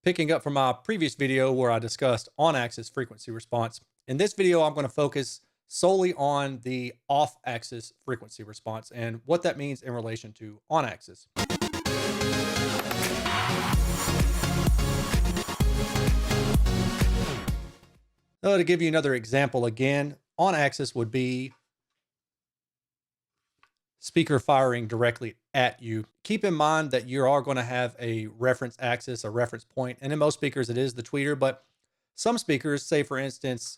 Picking up from my previous video where I discussed on-axis frequency response, in this video I'm going to focus solely on the off-axis frequency response and what that means in relation to on-axis. To give you another example again, on-axis would be speaker firing directly at you. Keep in mind that you are going to have a reference axis, a reference point, and in most speakers it is the tweeter, but some speakers, say for instance,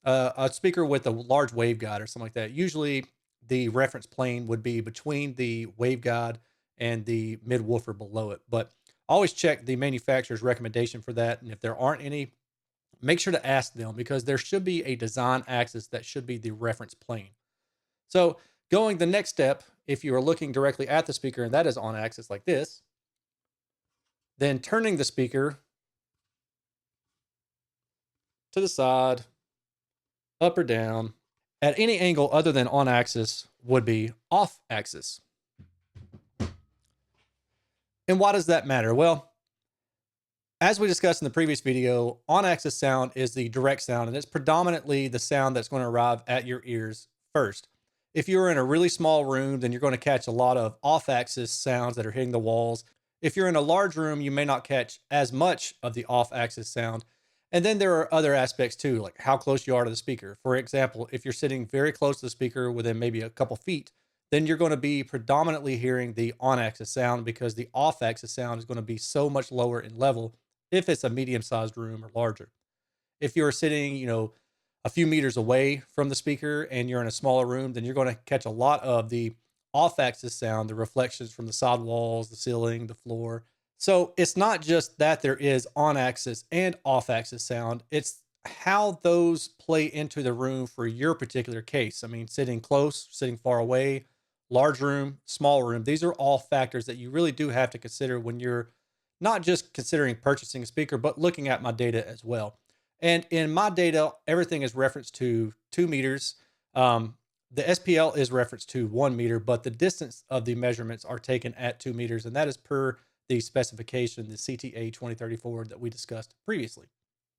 a speaker with a large waveguide or something like that, usually the reference plane would be between the waveguide and the mid woofer below it. But always check the manufacturer's recommendation for that, and if there aren't any, make sure to ask them because there should be a design axis that should be the reference plane. So going the next step, if you are looking directly at the speaker and that is on axis like this, then turning the speaker to the side, up or down, at any angle other than on axis would be off axis. And why does that matter? Well, as we discussed in the previous video, on axis sound is the direct sound, and it's predominantly the sound that's going to arrive at your ears first. If you're in a really small room, then you're going to catch a lot of off axis sounds that are hitting the walls. If you're in a large room, you may not catch as much of the off axis sound. And then there are other aspects too, like how close you are to the speaker. For example, if you're sitting very close to the speaker within maybe a couple feet, then you're going to be predominantly hearing the on axis sound because the off axis sound is going to be so much lower in level if it's a medium sized room or larger. If you're sitting, a few meters away from the speaker and you're in a smaller room, then you're going to catch a lot of the off axis sound, the reflections from the side walls, the ceiling, the floor. So it's not just that there is on axis and off axis sound, it's how those play into the room for your particular case. I mean, sitting close, sitting far away, large room, small room, these are all factors that you really do have to consider when you're not just considering purchasing a speaker, but looking at my data as well. And in my data, everything is referenced to 2 meters. The SPL is referenced to 1 meter, but the distance of the measurements are taken at 2 meters, and that is per the specification, the CTA 2034 that we discussed previously.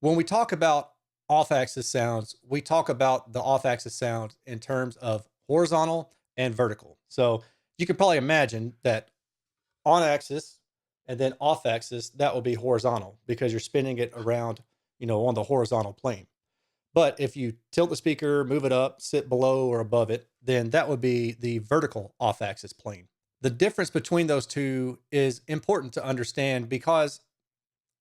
When we talk about off-axis sounds, we talk about the off-axis sound in terms of horizontal and vertical. So you can probably imagine that on-axis and then off-axis, that will be horizontal because you're spinning it around, on the horizontal plane. But if you tilt the speaker, move it up, sit below or above it, then that would be the vertical off-axis plane. The difference between those two is important to understand because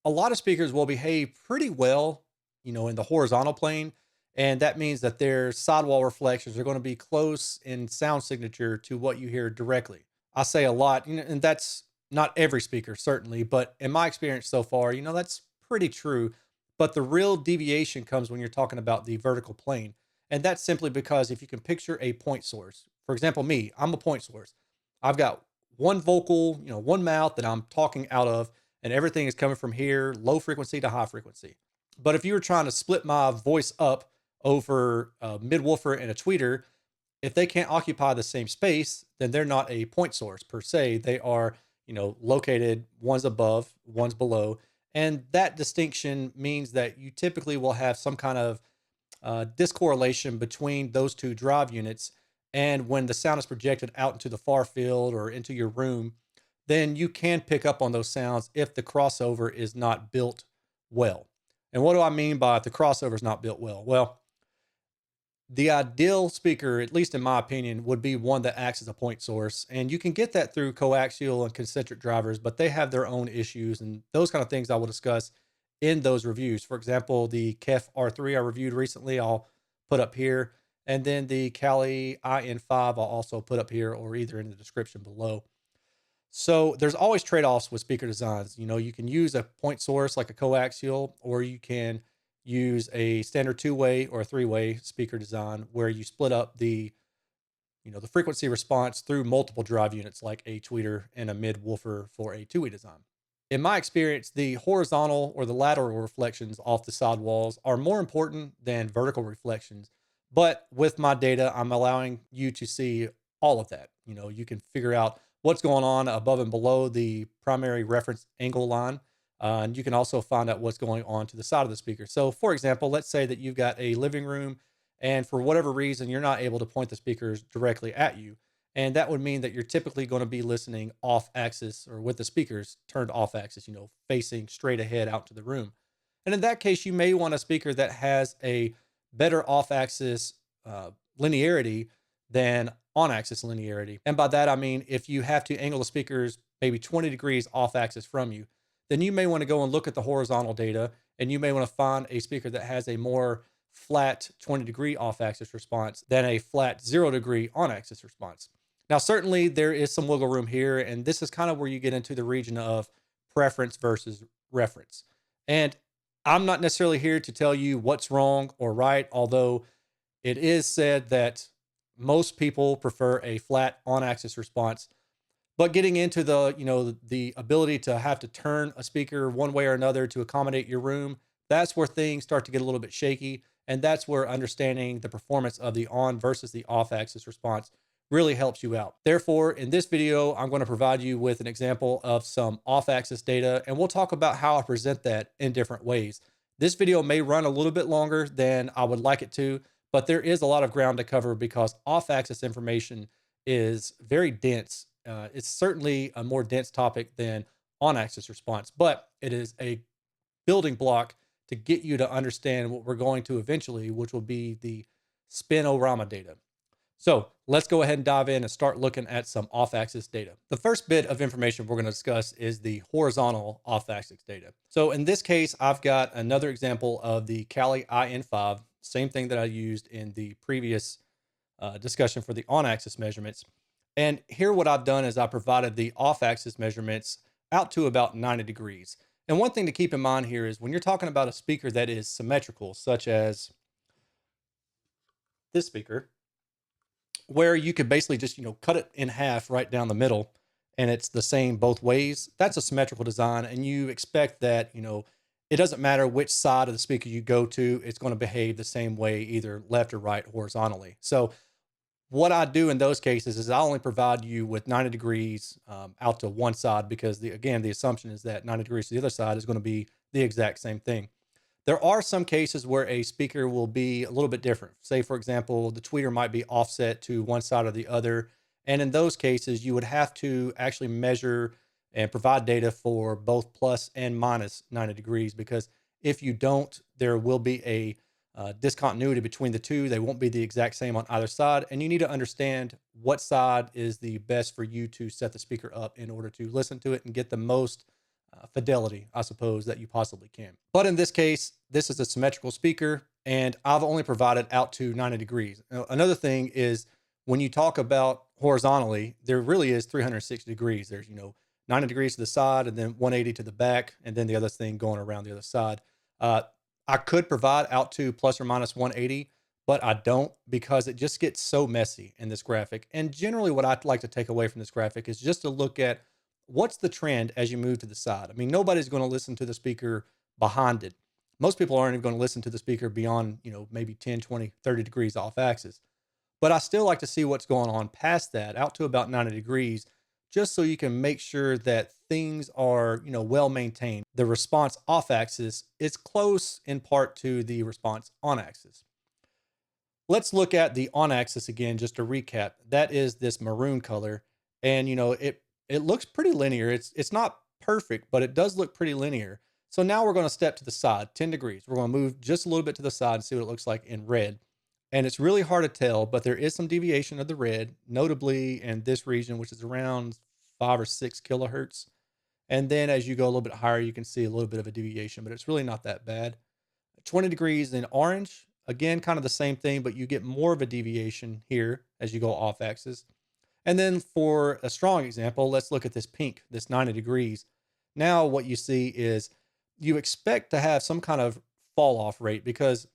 a lot of speakers will behave pretty well, in the horizontal plane. And that means that their sidewall reflections are going to be close in sound signature to what you hear directly. I say a lot, and that's not every speaker, certainly, but in my experience so far, that's pretty true. But the real deviation comes when you're talking about the vertical plane. And that's simply because if you can picture a point source, for example, me, I'm a point source. I've got one vocal, one mouth that I'm talking out of, and everything is coming from here, low frequency to high frequency. But if you were trying to split my voice up over a mid woofer and a tweeter, if they can't occupy the same space, then they're not a point source per se. They are, located one's above, one's below. And that distinction means that you typically will have some kind of discorrelation between those two drive units. And when the sound is projected out into the far field or into your room, then you can pick up on those sounds if the crossover is not built well. And what do I mean by if the crossover is not built well? Well, the ideal speaker, at least in my opinion, would be one that acts as a point source. And you can get that through coaxial and concentric drivers, but they have their own issues and those kind of things I will discuss in those reviews. For example, the KEF R3 I reviewed recently, I'll put up here. And then the Kali IN5 I'll also put up here or either in the description below. So there's always trade-offs with speaker designs. You can use a point source like a coaxial, or you can use a standard two-way or a three-way speaker design where you split up the frequency response through multiple drive units like a tweeter and a mid woofer for a two-way design. In my experience, the horizontal or the lateral reflections off the side walls are more important than vertical reflections. But with my data, I'm allowing you to see all of that. You can figure out what's going on above and below the primary reference angle line. And you can also find out what's going on to the side of the speaker. So, for example, let's say that you've got a living room, and for whatever reason, you're not able to point the speakers directly at you. And that would mean that you're typically going to be listening off axis or with the speakers turned off axis, facing straight ahead out to the room. And in that case, you may want a speaker that has a better off axis linearity than on axis linearity. And by that, I mean, if you have to angle the speakers maybe 20 degrees off axis from you, then you may want to go and look at the horizontal data, and you may want to find a speaker that has a more flat 20-degree off axis response than a flat 0-degree on axis response. Now, certainly there is some wiggle room here, and this is kind of where you get into the region of preference versus reference. And I'm not necessarily here to tell you what's wrong or right, although it is said that most people prefer a flat on axis response. But getting into the ability to have to turn a speaker one way or another to accommodate your room, that's where things start to get a little bit shaky. And that's where understanding the performance of the on versus the off axis response really helps you out. Therefore, in this video, I'm going to provide you with an example of some off axis data, and we'll talk about how I present that in different ways. This video may run a little bit longer than I would like it to, but there is a lot of ground to cover because off axis information is very dense. It's certainly a more dense topic than on axis response, but it is a building block to get you to understand what we're going to eventually, which will be the spinorama data. So let's go ahead and dive in and start looking at some off-axis data. The first bit of information we're going to discuss is the horizontal off-axis data. So in this case, I've got another example of the Kali IN5, same thing that I used in the previous discussion for the on-axis measurements. And here what I've done is I provided the off-axis measurements out to about 90 degrees. And one thing to keep in mind here is when you're talking about a speaker that is symmetrical, such as this speaker, where you could basically just, cut it in half right down the middle and it's the same both ways. That's a symmetrical design. And you expect that, it doesn't matter which side of the speaker you go to, it's going to behave the same way, either left or right horizontally. So what I do in those cases is I only provide you with 90 degrees out to one side because the assumption is that 90 degrees to the other side is going to be the exact same thing. There are some cases where a speaker will be a little bit different. Say, for example, the tweeter might be offset to one side or the other. And in those cases, you would have to actually measure and provide data for both plus and minus 90 degrees, because if you don't, there will be a discontinuity between the two. They won't be the exact same on either side. And you need to understand what side is the best for you to set the speaker up in order to listen to it and get the most fidelity, I suppose, that you possibly can. But in this case, this is a symmetrical speaker, and I've only provided out to 90 degrees. Now, another thing is when you talk about horizontally, there really is 360 degrees. There's, 90 degrees to the side and then 180 to the back, and then the other thing going around the other side. I could provide out to plus or minus 180, but I don't because it just gets so messy in this graphic. And generally what I'd like to take away from this graphic is just to look at what's the trend as you move to the side. I mean, nobody's going to listen to the speaker behind it. Most people aren't even going to listen to the speaker beyond, maybe 10, 20, 30 degrees off axis. But I still like to see what's going on past that out to about 90 degrees, just so you can make sure that things are, well maintained. The response off axis is close in part to the response on axis. Let's look at the on axis again, just to recap. That is this maroon color. And, it looks pretty linear. It's not perfect, but it does look pretty linear. So now we're going to step to the side, 10 degrees. We're going to move just a little bit to the side and see what it looks like in red. And it's really hard to tell, but there is some deviation of the red, notably in this region, which is around 5 or 6 kilohertz. And then as you go a little bit higher, you can see a little bit of a deviation, but it's really not that bad. 20 degrees in orange, again, kind of the same thing, but you get more of a deviation here as you go off axis. And then for a strong example, let's look at this pink, this 90 degrees. Now what you see is you expect to have some kind of fall off rate because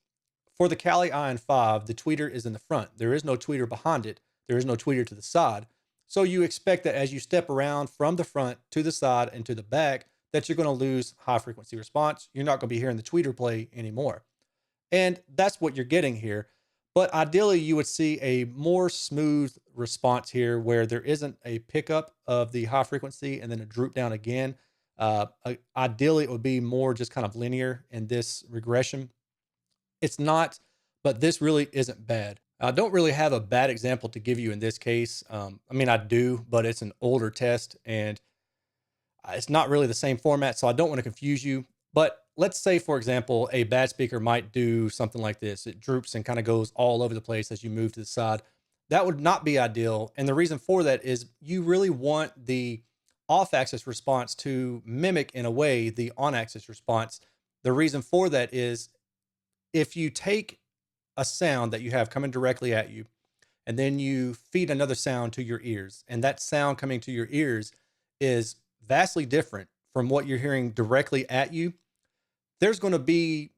for the Kali IN5, the tweeter is in the front. There is no tweeter behind it. There is no tweeter to the side. So you expect that as you step around from the front to the side and to the back, that you're going to lose high frequency response. You're not going to be hearing the tweeter play anymore. And that's what you're getting here. But ideally, you would see a more smooth response here where there isn't a pickup of the high frequency and then a droop down again. Ideally, it would be more just kind of linear in this regression. It's not, but this really isn't bad. I don't really have a bad example to give you in this case. I mean, I do, but it's an older test and it's not really the same format, so I don't want to confuse you. But let's say, for example, a bad speaker might do something like this. It droops and kind of goes all over the place as you move to the side. That would not be ideal. And the reason for that is you really want the off axis response to mimic, in a way, the on axis response. The reason for that is if you take a sound that you have coming directly at you, and then you feed another sound to your ears, and that sound coming to your ears is vastly different from what you're hearing directly at you, there's going to be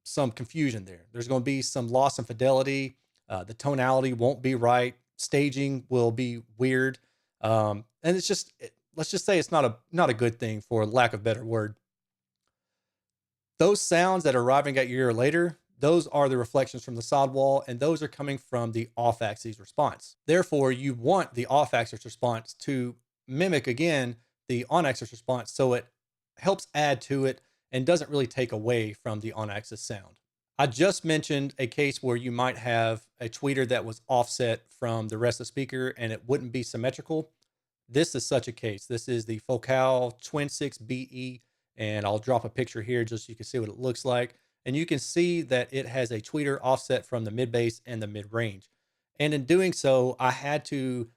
some confusion there. There's going to be some loss in fidelity. The tonality won't be right. Staging will be weird. And it's just, let's just say it's not a good thing, for lack of a better word. Those sounds that are arriving at your ear later, those are the reflections from the sidewall, and those are coming from the off-axis response. Therefore, you want the off-axis response to mimic, again, the on-axis response, so it helps add to it and doesn't really take away from the on-axis sound. I just mentioned a case where you might have a tweeter that was offset from the rest of the speaker and it wouldn't be symmetrical. This is such a case. This is the Focal Twin 6 BE, and I'll drop a picture here just so you can see what it looks like. And you can see that it has a tweeter offset from the mid bass and the mid range. And in doing so, I had to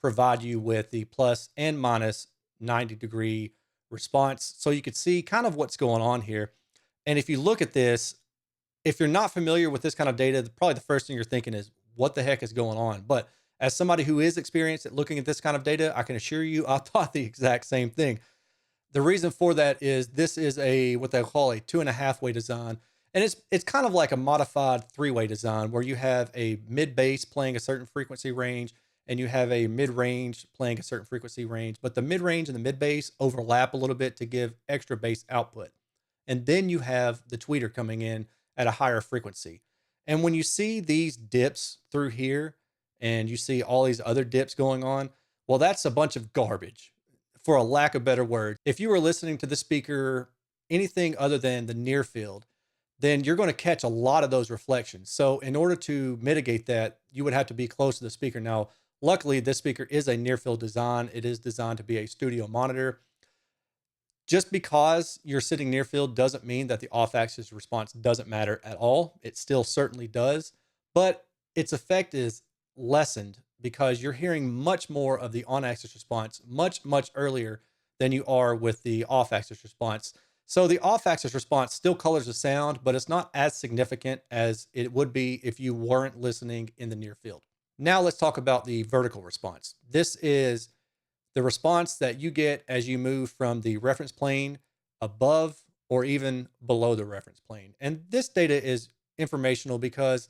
provide you with the plus and minus 90-degree response so you could see kind of what's going on here. And if you look at this, if you're not familiar with this kind of data, probably the first thing you're thinking is, what the heck is going on? But as somebody who is experienced at looking at this kind of data, I can assure you I thought the exact same thing. The reason for that is this is a what they call a 2.5-way design. And it's kind of like a modified 3-way design where you have a mid bass playing a certain frequency range and you have a mid range playing a certain frequency range, but the mid range and the mid bass overlap a little bit to give extra bass output. And then you have the tweeter coming in at a higher frequency. And when you see these dips through here and you see all these other dips going on, well, that's a bunch of garbage, for a lack of better word. If you were listening to the speaker anything other than the near field, then you're going to catch a lot of those reflections. So in order to mitigate that, you would have to be close to the speaker. Now, luckily, this speaker is a near field design. It is designed to be a studio monitor. Just because you're sitting near field doesn't mean that the off-axis response doesn't matter at all. It still certainly does, but its effect is lessened because you're hearing much more of the on-axis response much, much earlier than you are with the off-axis response. So the off-axis response still colors the sound, but it's not as significant as it would be if you weren't listening in the near field. Now let's talk about the vertical response. This is the response that you get as you move from the reference plane above or even below the reference plane. And this data is informational because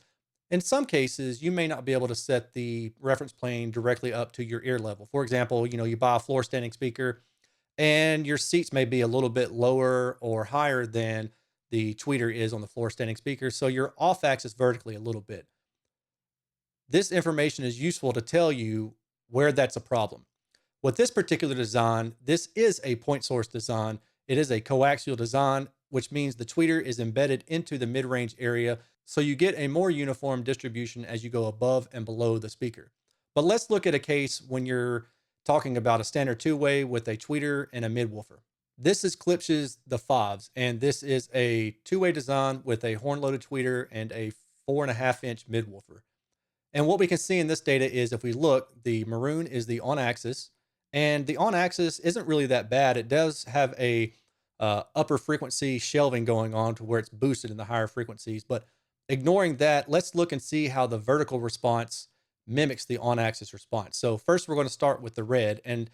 in some cases, you may not be able to set the reference plane directly up to your ear level. For example, you buy a floor standing speaker and your seats may be a little bit lower or higher than the tweeter is on the floor standing speaker. So you're off axis vertically a little bit. This information is useful to tell you where that's a problem. With this particular design, this is a point source design. It is a coaxial design, which means the tweeter is embedded into the mid-range area, so you get a more uniform distribution as you go above and below the speaker. But let's look at a case when you're talking about a standard 2-way with a tweeter and a mid-woofer. This is Klipsch's The Fives, and this is a 2-way design with a horn-loaded tweeter and a 4.5-inch mid-woofer. And what we can see in this data is, if we look, the maroon is the on-axis, and the on-axis isn't really that bad. It does have a upper frequency shelving going on to where it's boosted in the higher frequencies. But ignoring that, let's look and see how the vertical response mimics the on-axis response. So first, we're going to start with the red. And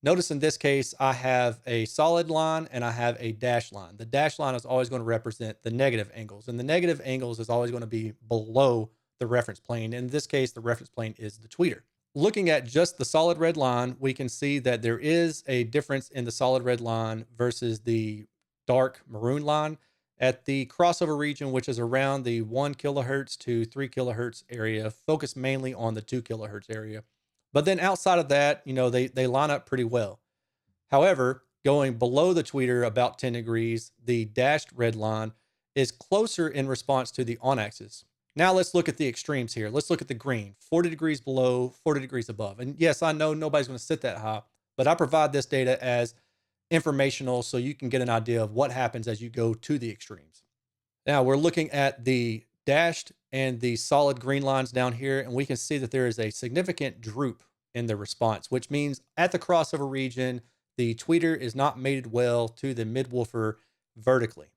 notice in this case, I have a solid line and I have a dashed line. The dashed line is always going to represent the negative angles. And the negative angles is always going to be below the reference plane. In this case, the reference plane is the tweeter. Looking at just the solid red line, we can see that there is a difference in the solid red line versus the dark maroon line at the crossover region, which is around the 1 kilohertz to 3 kilohertz area, focused mainly on the 2 kilohertz area. But then outside of that, they line up pretty well. However, Going below the tweeter about 10 degrees, the dashed red line is closer in response to the on axis. Now let's look at the extremes here. Let's look at the green, 40 degrees below, 40 degrees above. And yes, I know nobody's going to sit that high, but I provide this data as informational so you can get an idea of what happens as you go to the extremes. Now we're looking at the dashed and the solid green lines down here, and we can see that there is a significant droop in the response, which means at the crossover region, the tweeter is not mated well to the midwoofer vertically.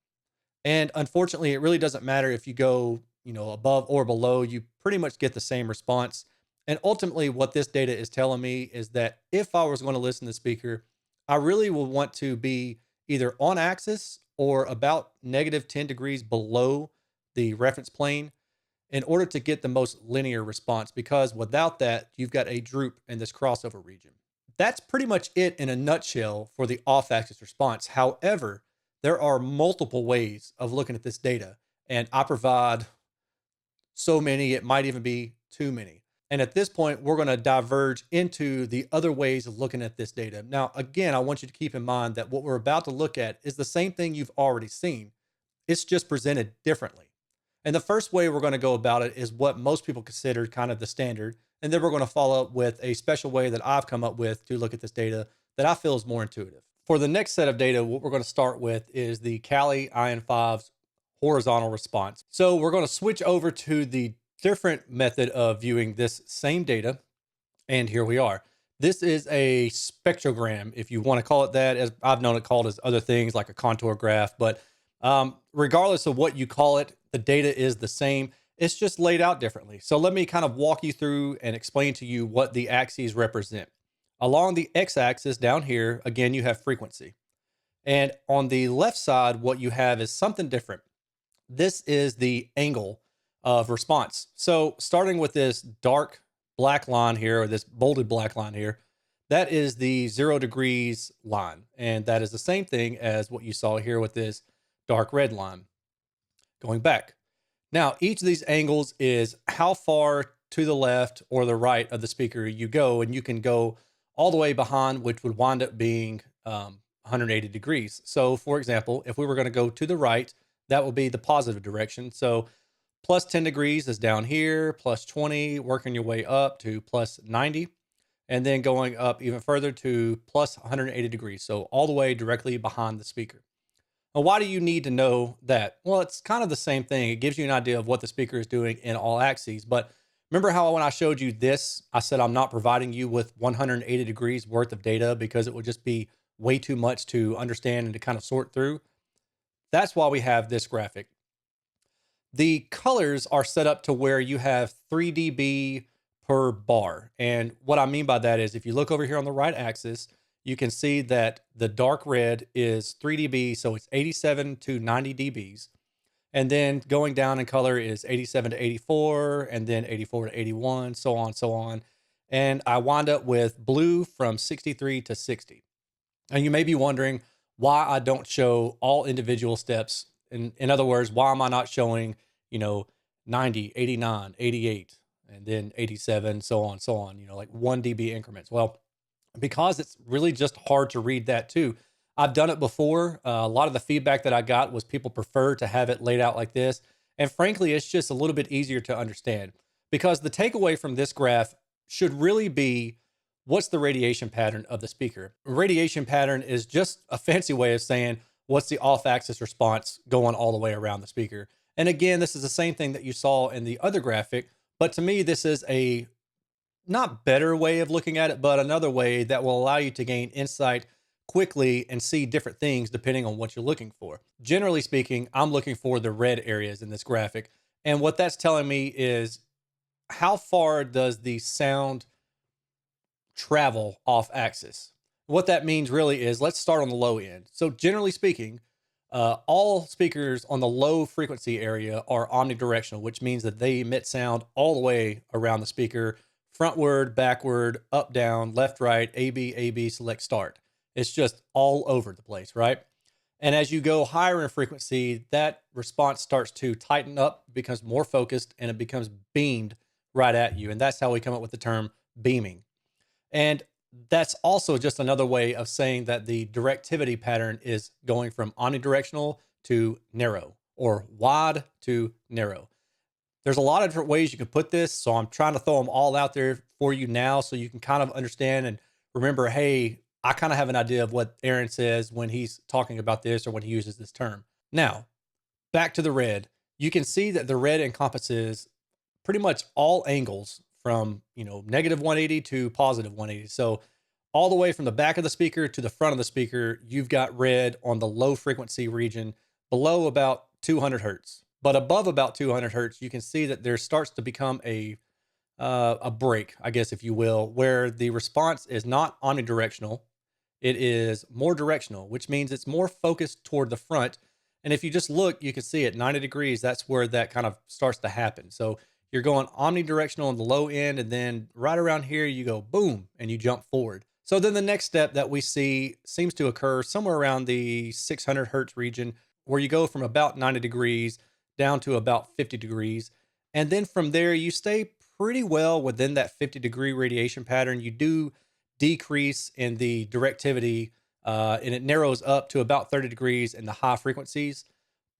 And unfortunately, it really doesn't matter if you go, above or below, you pretty much get the same response. And ultimately, what this data is telling me is that if I was going to listen to the speaker, I really will want to be either on axis or about negative 10 degrees below the reference plane in order to get the most linear response, because without that, you've got a droop in this crossover region. That's pretty much it in a nutshell for the off axis response. However, there are multiple ways of looking at this data, and I provide so many, it might even be too many. And at this point, we're going to diverge into the other ways of looking at this data. Now, again, I want you to keep in mind that what we're about to look at is the same thing you've already seen. It's just presented differently. And the first way we're going to go about it is what most people consider kind of the standard. And then we're going to follow up with a special way that I've come up with to look at this data that I feel is more intuitive. For the next set of data, what we're going to start with is the Kali IN5's horizontal response. So we're going to switch over to the different method of viewing this same data. And here we are. This is a spectrogram, if you want to call it that, as I've known it called as other things like a contour graph. But regardless of what you call it, the data is the same. It's just laid out differently. So let me kind of walk you through and explain to you what the axes represent. Along the x-axis down here, again, you have frequency. And on the left side, what you have is something different. This is the angle of response. So starting with this dark black line here, or this bolded black line here, that is the 0 degrees line. And that is the same thing as what you saw here with this dark red line. Going back. Now, each of these angles is how far to the left or the right of the speaker you go, and you can go all the way behind, which would wind up being 180 degrees. So for example, if we were going to go to the right, that would be the positive direction. So plus 10 degrees is down here, plus 20, working your way up to plus 90, and then going up even further to plus 180 degrees. So all the way directly behind the speaker. Now, why do you need to know that? Well, it's kind of the same thing. It gives you an idea of what the speaker is doing in all axes. But remember how when I showed you this, I said I'm not providing you with 180 degrees worth of data because it would just be way too much to understand and to kind of sort through? That's why we have this graphic. The colors are set up to where you have 3 dB per bar. And what I mean by that is if you look over here on the right axis, you can see that the dark red is 3 dB, so it's 87 to 90 dBs. And then going down in color is 87 to 84, and then 84 to 81, so on, so on. And I wind up with blue from 63 to 60. And you may be wondering why I don't show all individual steps. In other words, why am I not showing, 90, 89, 88, and then 87, so on, so on, like 1 dB increments? Well, because it's really just hard to read that too. I've done it before. A lot of the feedback that I got was people prefer to have it laid out like this. And frankly, it's just a little bit easier to understand because the takeaway from this graph should really be what's the radiation pattern of the speaker. Radiation pattern is just a fancy way of saying what's the off-axis response going all the way around the speaker. And again, this is the same thing that you saw in the other graphic, but to me, this is a not better way of looking at it, but another way that will allow you to gain insight quickly and see different things depending on what you're looking for. Generally speaking, I'm looking for the red areas in this graphic. And what that's telling me is how far does the sound travel off axis? What that means really is, let's start on the low end. So generally speaking, all speakers on the low frequency area are omnidirectional, which means that they emit sound all the way around the speaker, frontward, backward, up, down, left, right, A, B, select, start. It's just all over the place, right? And as you go higher in frequency, that response starts to tighten up, becomes more focused, and it becomes beamed right at you. And that's how we come up with the term beaming. And That's also just another way of saying that the directivity pattern is going from omnidirectional to narrow, or wide to narrow. There's a lot of different ways you can put this, so I'm trying to throw them all out there for you now so you can kind of understand and remember, hey, I kind of have an idea of what Aaron says when he's talking about this or when he uses this term. Now, back to the red. You can see that the red encompasses pretty much all angles from, negative 180 to positive 180. So all the way from the back of the speaker to the front of the speaker, you've got red on the low frequency region below about 200 hertz. But above about 200 hertz, you can see that there starts to become a break, I guess, if you will, where the response is not omnidirectional. It is more directional, which means it's more focused toward the front. And if you just look, you can see at 90 degrees, that's where that kind of starts to happen. So you're going omnidirectional on the low end, and then right around here, you go boom, and you jump forward. So then the next step that we see seems to occur somewhere around the 600 hertz region, where you go from about 90 degrees down to about 50 degrees. And then from there, you stay pretty well within that 50-degree radiation pattern. You do decrease in the directivity, and it narrows up to about 30 degrees in the high frequencies.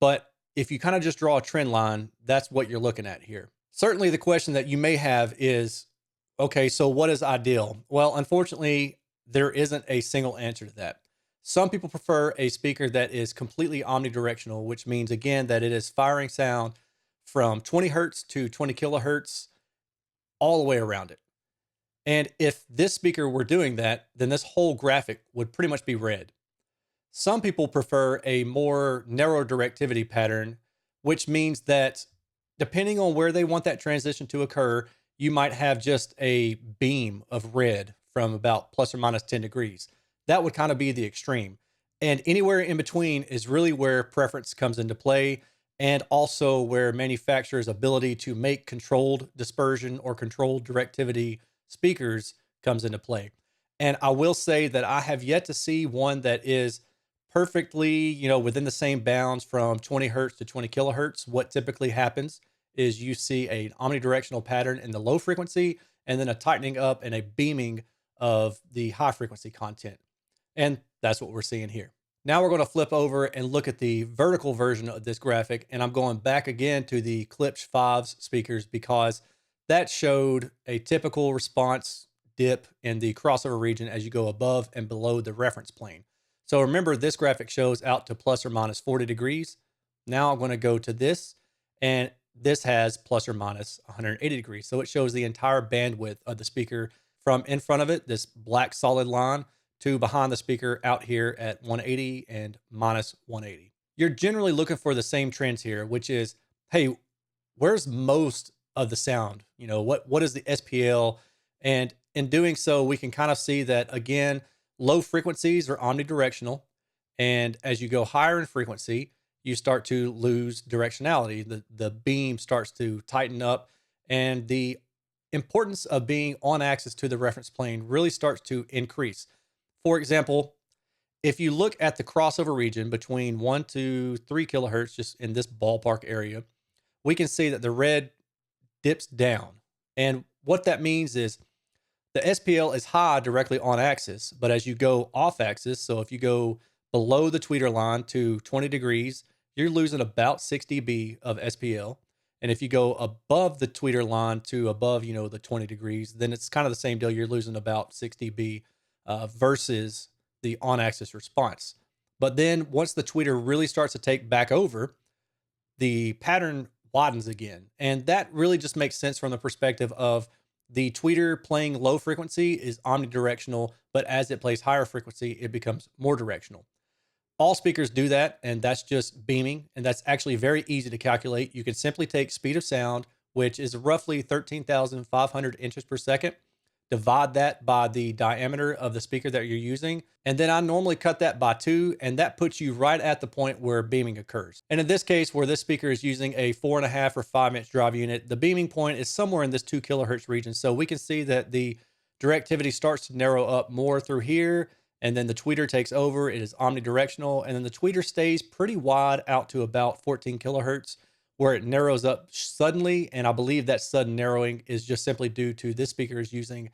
But if you kind of just draw a trend line, that's what you're looking at here. Certainly the question that you may have is, okay, so what is ideal? Well, unfortunately, there isn't a single answer to that. Some people prefer a speaker that is completely omnidirectional, which means, again, that it is firing sound from 20 hertz to 20 kilohertz all the way around it. And if this speaker were doing that, then this whole graphic would pretty much be red. Some people prefer a more narrow directivity pattern, which means that depending on where they want that transition to occur, you might have just a beam of red from about plus or minus 10 degrees. That would kind of be the extreme. And anywhere in between is really where preference comes into play, and also where manufacturers' ability to make controlled dispersion or controlled directivity speakers comes into play. And I will say that I have yet to see one that is perfectly, within the same bounds from 20 hertz to 20 kilohertz. What typically happens is you see an omnidirectional pattern in the low frequency and then a tightening up and a beaming of the high frequency content. And that's what we're seeing here. Now we're going to flip over and look at the vertical version of this graphic. And I'm going back again to the Klipsch 5s speakers because that showed a typical response dip in the crossover region as you go above and below the reference plane. So remember, this graphic shows out to plus or minus 40 degrees. Now I'm going to go to this, and this has plus or minus 180 degrees. So it shows the entire bandwidth of the speaker from in front of it, this black solid line, to behind the speaker out here at 180 and minus 180. You're generally looking for the same trends here, which is, hey, where's most of the sound? What is the SPL? And in doing so, we can kind of see that, again, low frequencies are omnidirectional. And as you go higher in frequency, you start to lose directionality. The beam starts to tighten up, and the importance of being on axis to the reference plane really starts to increase. For example, if you look at the crossover region between 1 to 3 kilohertz, just in this ballpark area, we can see that the red dips down. And what that means is the SPL is high directly on axis, but as you go off axis, so if you go below the tweeter line to 20 degrees, you're losing about 6 dB of SPL. And if you go above the tweeter line to above, the 20 degrees, then it's kind of the same deal. You're losing about 6 dB versus the on-axis response. But then once the tweeter really starts to take back over, the pattern widens again. And that really just makes sense from the perspective of the tweeter playing low frequency is omnidirectional, but as it plays higher frequency, it becomes more directional. All speakers do that, and that's just beaming, and that's actually very easy to calculate. You can simply take speed of sound, which is roughly 13,500 inches per second, divide that by the diameter of the speaker that you're using, and then I normally cut that by 2, and that puts you right at the point where beaming occurs. And in this case, where this speaker is using a 4.5 or 5-inch drive unit, the beaming point is somewhere in this 2 kilohertz region. So we can see that the directivity starts to narrow up more through here, and then the tweeter takes over. It is omnidirectional, and then the tweeter stays pretty wide out to about 14 kilohertz, where it narrows up suddenly. And I believe that sudden narrowing is just simply due to this speaker is using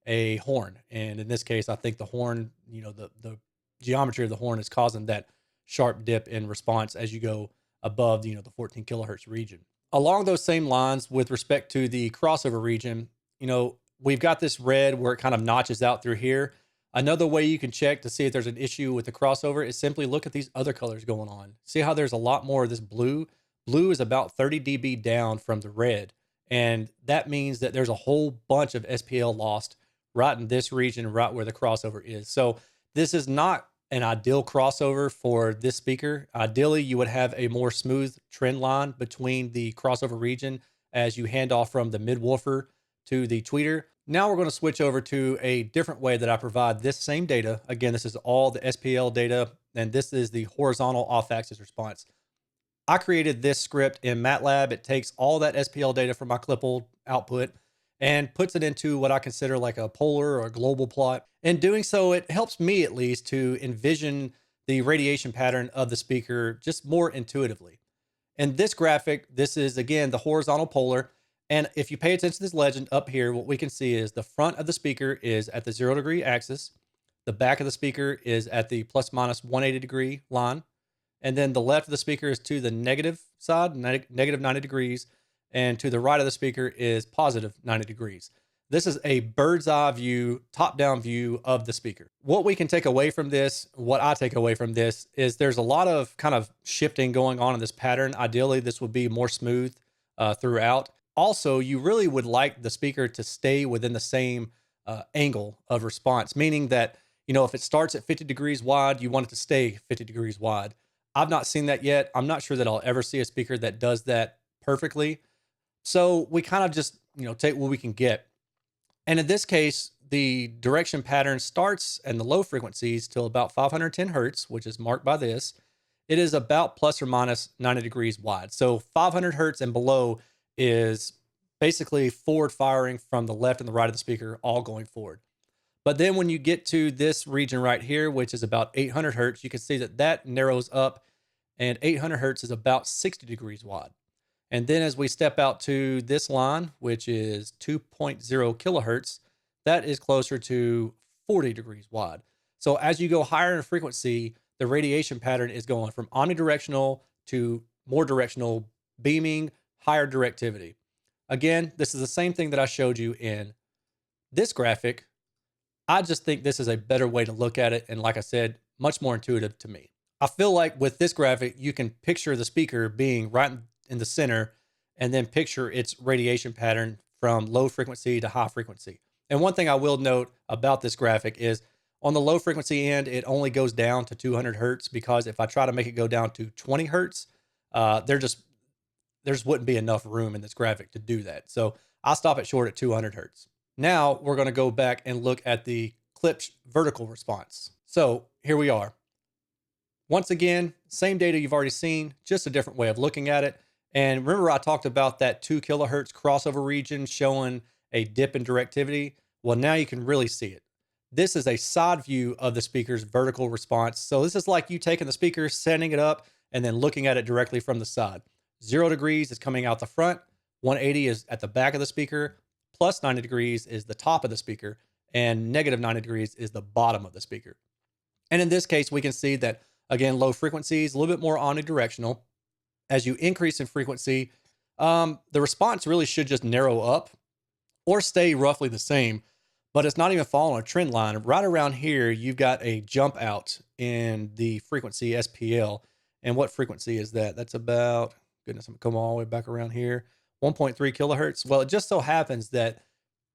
a horn. And in this case, I think the horn, the geometry of the horn is causing that sharp dip in response as you go above, the 14 kilohertz region. Along those same lines, with respect to the crossover region, we've got this red where it kind of notches out through here. Another way you can check to see if there's an issue with the crossover is simply look at these other colors going on. See how there's a lot more of this blue? Blue is about 30 dB down from the red. And that means that there's a whole bunch of SPL lost right in this region, right where the crossover is. So this is not an ideal crossover for this speaker. Ideally, you would have a more smooth trend line between the crossover region as you hand off from the mid-woofer to the tweeter. Now we're going to switch over to a different way that I provide this same data. Again, this is all the SPL data, and this is the horizontal off-axis response. I created this script in MATLAB. It takes all that SPL data from my Clipple output and puts it into what I consider like a polar or a global plot. In doing so, it helps me at least to envision the radiation pattern of the speaker just more intuitively. In this graphic, this is again the horizontal polar. And if you pay attention to this legend up here, what we can see is the front of the speaker is at the 0 degree axis. The back of the speaker is at the plus minus 180 degree line. And then the left of the speaker is to the negative side, negative 90 degrees. And to the right of the speaker is positive 90 degrees. This is a bird's eye view, top-down view of the speaker. What we can take away from this, what I take away from this, is there's a lot of kind of shifting going on in this pattern. Ideally, this would be more smooth throughout. Also, you really would like the speaker to stay within the same angle of response, meaning that, if it starts at 50 degrees wide, you want it to stay 50 degrees wide. I've not seen that yet. I'm not sure that I'll ever see a speaker that does that perfectly. So we kind of just, take what we can get. And in this case, the direction pattern starts in the low frequencies till about 510 hertz, which is marked by this. It is about plus or minus 90 degrees wide. So 500 hertz and below is basically forward firing from the left and the right of the speaker, all going forward. But then when you get to this region right here, which is about 800 hertz, you can see that that narrows up, and 800 hertz is about 60 degrees wide. And then as we step out to this line, which is 2.0 kilohertz, that is closer to 40 degrees wide. So as you go higher in frequency, the radiation pattern is going from omnidirectional to more directional, beaming, higher directivity. Again, this is the same thing that I showed you in this graphic. I just think this is a better way to look at it. And like I said, much more intuitive to me. I feel like with this graphic, you can picture the speaker being right in the center and then picture its radiation pattern from low frequency to high frequency. And one thing I will note about this graphic is on the low frequency end, it only goes down to 200 hertz because if I try to make it go down to 20 hertz, there just wouldn't be enough room in this graphic to do that. So I'll stop it short at 200 hertz. Now we're going to go back and look at the Klipsch vertical response. So here we are. Once again, same data you've already seen, just a different way of looking at it. And remember I talked about that 2 kilohertz crossover region showing a dip in directivity? Well, now you can really see it. This is a side view of the speaker's vertical response. So this is like you taking the speaker, setting it up, and then looking at it directly from the side. 0 degrees is coming out the front, 180 is at the back of the speaker, plus 90 degrees is the top of the speaker, and negative 90 degrees is the bottom of the speaker. And in this case, we can see that, again, low frequencies, a little bit more omnidirectional. As you increase in frequency, the response really should just narrow up or stay roughly the same, but it's not even following a trend line. Right around here, you've got a jump out in the frequency SPL. And what frequency is that? That's about, goodness, I'm gonna come all the way back around here, 1.3 kilohertz. Well, it just so happens that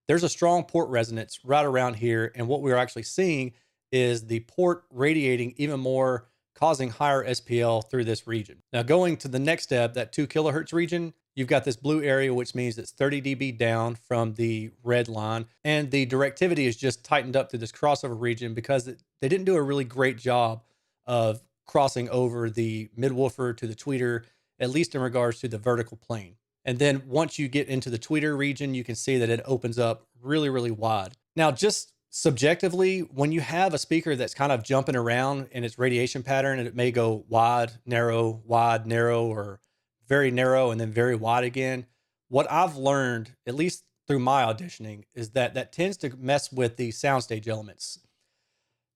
there's a strong port resonance right around here. And what we're actually seeing is the port radiating even more, causing higher SPL through this region. Now going to the next step, that 2 kilohertz region, you've got this blue area, which means it's 30 dB down from the red line. And the directivity is just tightened up to this crossover region because they didn't do a really great job of crossing over the mid-woofer to the tweeter, at least in regards to the vertical plane. And then once you get into the tweeter region, you can see that it opens up really, really wide. Now, just subjectively, when you have a speaker that's kind of jumping around in its radiation pattern, and it may go wide, narrow, or very narrow, and then very wide again, what I've learned, at least through my auditioning is that that tends to mess with the soundstage elements.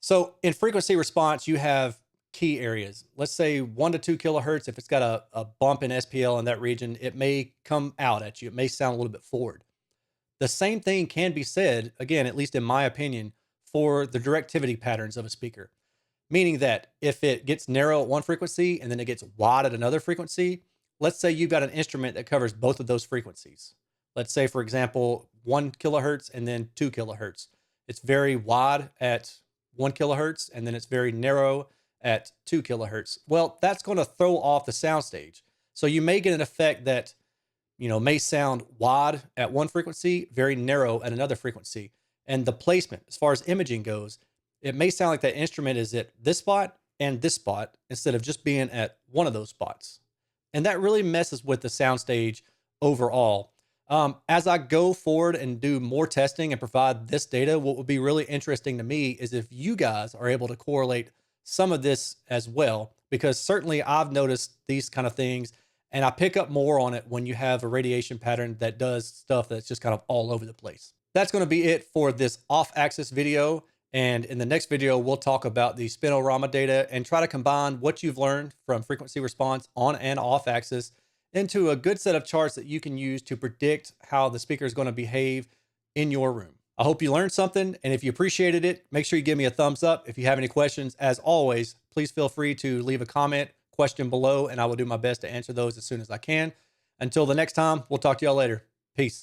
So in frequency response, you have key areas. Let's say 1 to 2 kilohertz. If it's got a bump in SPL in that region, it may come out at you. It may sound a little bit forward. The same thing can be said, again, at least in my opinion, for the directivity patterns of a speaker. Meaning that if it gets narrow at one frequency and then it gets wide at another frequency, let's say you've got an instrument that covers both of those frequencies. Let's say, for example, 1 kilohertz and then 2 kilohertz. It's very wide at 1 kilohertz and then it's very narrow at 2 kilohertz. Well, that's going to throw off the soundstage. So you may get an effect that, may sound wide at one frequency, very narrow at another frequency. And the placement, as far as imaging goes, it may sound like that instrument is at this spot and this spot instead of just being at one of those spots. And that really messes with the soundstage overall. As I go forward and do more testing and provide this data, what would be really interesting to me is if you guys are able to correlate some of this as well, because certainly I've noticed these kind of things and I pick up more on it when you have a radiation pattern that does stuff that's just kind of all over the place. That's going to be it for this off-axis video. And in the next video, we'll talk about the spinorama data and try to combine what you've learned from frequency response on and off axis into a good set of charts that you can use to predict how the speaker is going to behave in your room. I hope you learned something. And if you appreciated it, make sure you give me a thumbs up. If you have any questions, as always, please feel free to leave a question below, and I will do my best to answer those as soon as I can. Until the next time, we'll talk to y'all later. Peace.